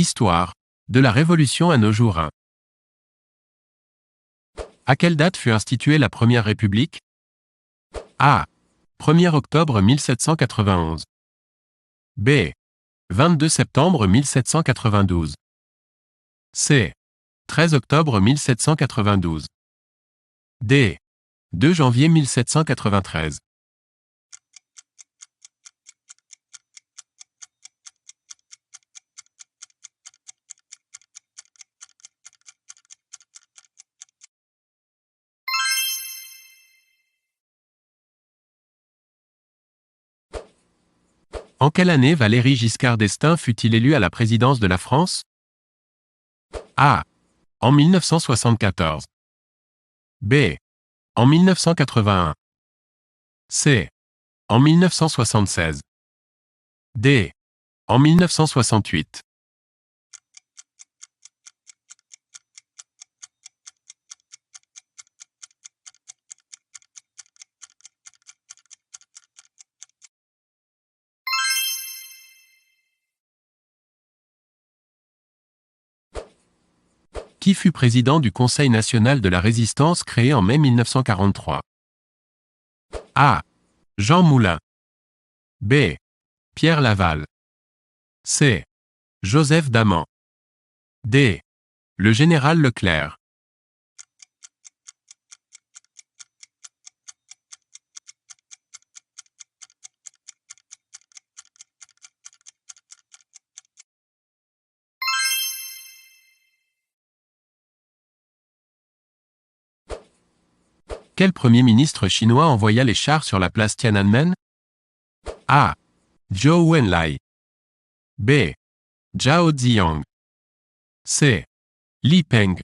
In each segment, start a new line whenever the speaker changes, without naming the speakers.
Histoire. De la Révolution à nos jours 1. À quelle date fut instituée la Première République? A. 1er octobre 1791. B. 22 septembre 1792. C. 13 octobre 1792. D. 2 janvier 1793. En quelle année Valéry Giscard d'Estaing fut-il élu à la présidence de la France? A. En 1974. B. En 1981. C. En 1976. D. En 1968. Qui fut président du Conseil national de la Résistance créé en mai 1943? A. Jean Moulin. B. Pierre Laval. C. Joseph Daman. D. Le général Leclerc. Quel premier ministre chinois envoya les chars sur la place Tiananmen? A. Zhou Enlai. B. Zhao Ziyang. C. Li Peng.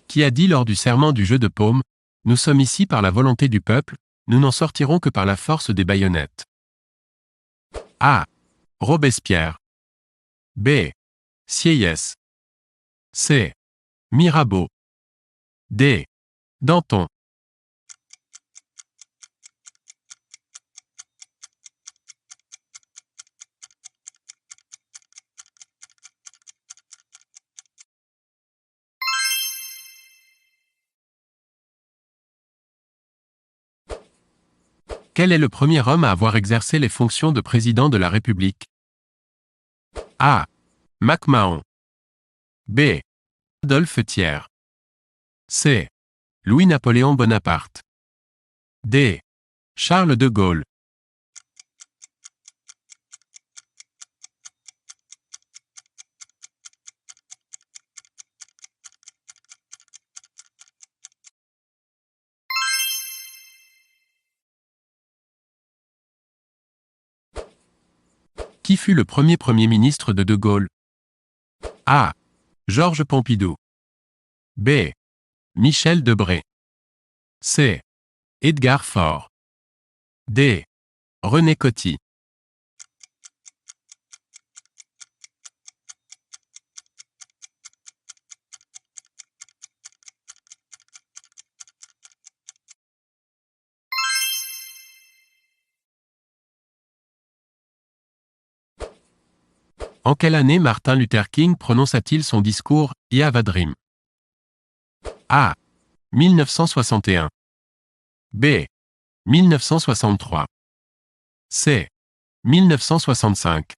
Qui a dit lors du serment du jeu de paume: « Nous sommes ici par la volonté du peuple, nous n'en sortirons que par la force des baïonnettes. » A. Robespierre. B. Sieyès. C. Mirabeau. D. Danton. Quel est le premier homme à avoir exercé les fonctions de président de la République? A. MacMahon. B. Adolphe Thiers. C. Louis-Napoléon Bonaparte. D. Charles de Gaulle. Qui fut le premier Premier ministre de Gaulle? A. Georges Pompidou. B. Michel Debré. C. Edgar Faure. D. René Coty. En quelle année Martin Luther King prononça-t-il son discours « I Have a Dream » ? A. 1961. B. 1963. C. 1965.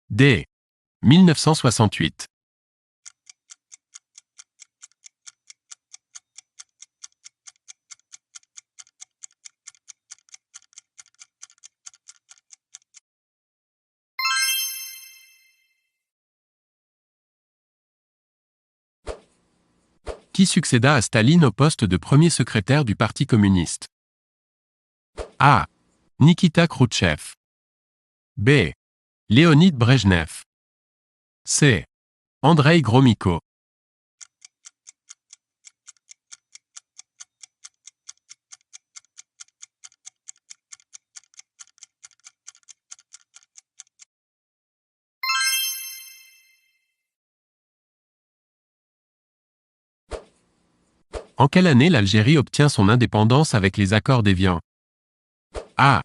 D. 1968. Qui succéda à Staline au poste de premier secrétaire du Parti communiste? A. Nikita Khrouchtchev. B. Léonid Brejnev. C. Andreï Gromyko. En quelle année l'Algérie obtient son indépendance avec les accords d'Évian? A.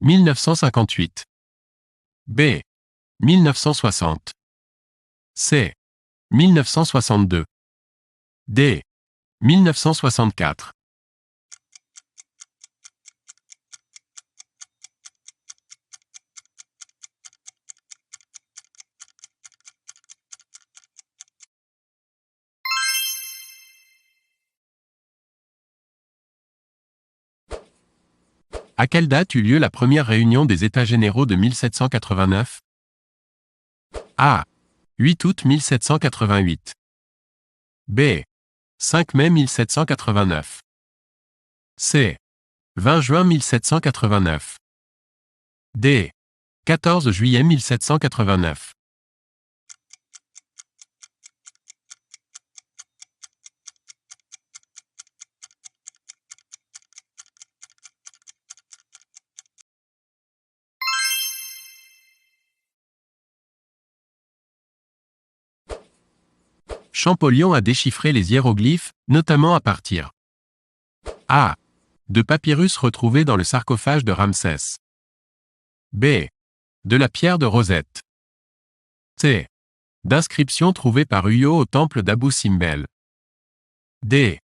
1958. B. 1960. C. 1962. D. 1964. À quelle date eut lieu la première réunion des États généraux de 1789? A. 8 août 1788. B. 5 mai 1789. C. 20 juin 1789. D. 14 juillet 1789. Champollion a déchiffré les hiéroglyphes, notamment à partir A. De papyrus retrouvés dans le sarcophage de Ramsès. B. De la pierre de Rosette. C. D'inscriptions trouvées par Huyot au temple d'Abou Simbel. D.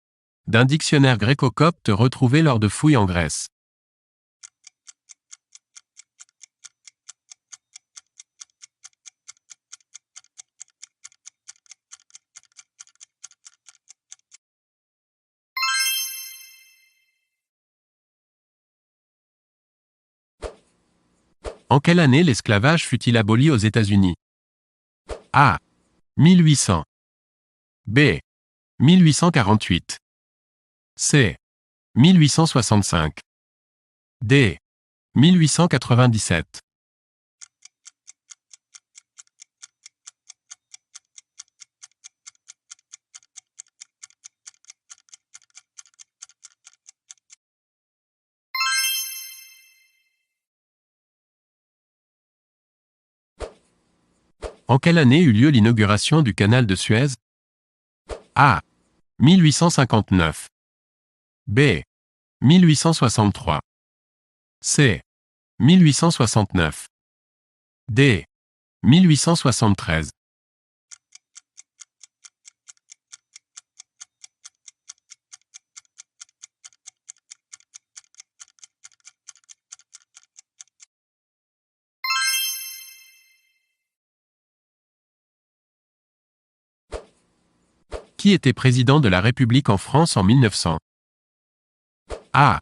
D'un dictionnaire gréco-copte retrouvé lors de fouilles en Grèce. En quelle année l'esclavage fut-il aboli aux États-Unis? A. 1800. B. 1848. C. 1865. D. 1897. En quelle année eut lieu l'inauguration du canal de Suez? A. 1859. B. 1863. C. 1869. D. 1873. Qui était président de la République en France en 1900? A.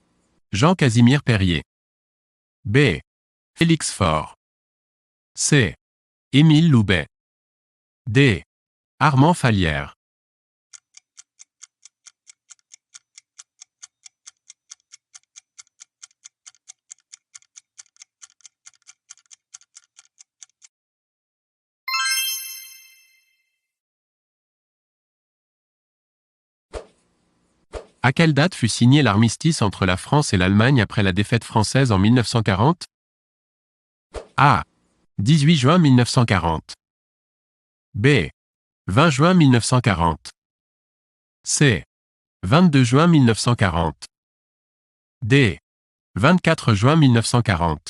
Jean-Casimir Périer. B. Félix Faure. C. Émile Loubet. D. Armand Fallières. À quelle date fut signé l'armistice entre la France et l'Allemagne après la défaite française en 1940? A. 18 juin 1940. B. 20 juin 1940. C. 22 juin 1940. D. 24 juin 1940.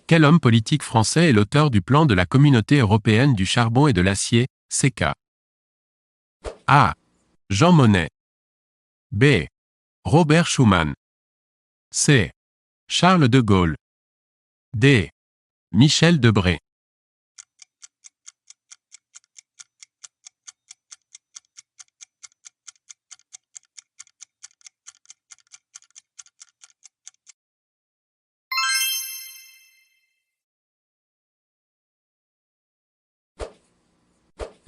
Quel homme politique français est l'auteur du plan de la Communauté européenne du charbon et de l'acier, CK? A. Jean Monnet. B. Robert Schuman. C. Charles de Gaulle. D. Michel Debré.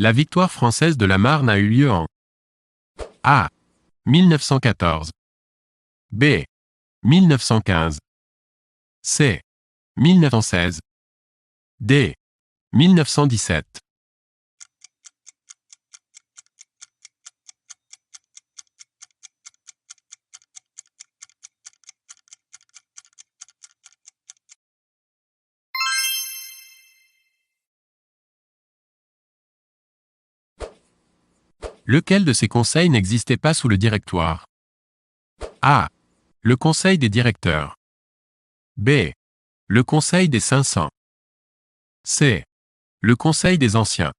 La victoire française de la Marne a eu lieu en A. 1914. B. 1915. C. 1916. D. 1917. Lequel de ces conseils n'existait pas sous le Directoire? A. Le Conseil des directeurs. B. Le Conseil des 500. C. Le Conseil des anciens.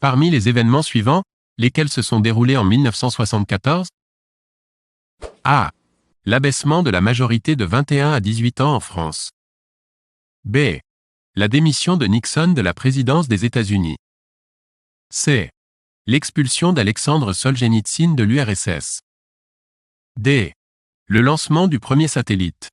Parmi les événements suivants, lesquels se sont déroulés en 1974? A. L'abaissement de la majorité de 21 à 18 ans en France. B. La démission de Nixon de la présidence des États-Unis. C. L'expulsion d'Alexandre Solzhenitsyn de l'URSS. D. Le lancement du premier satellite.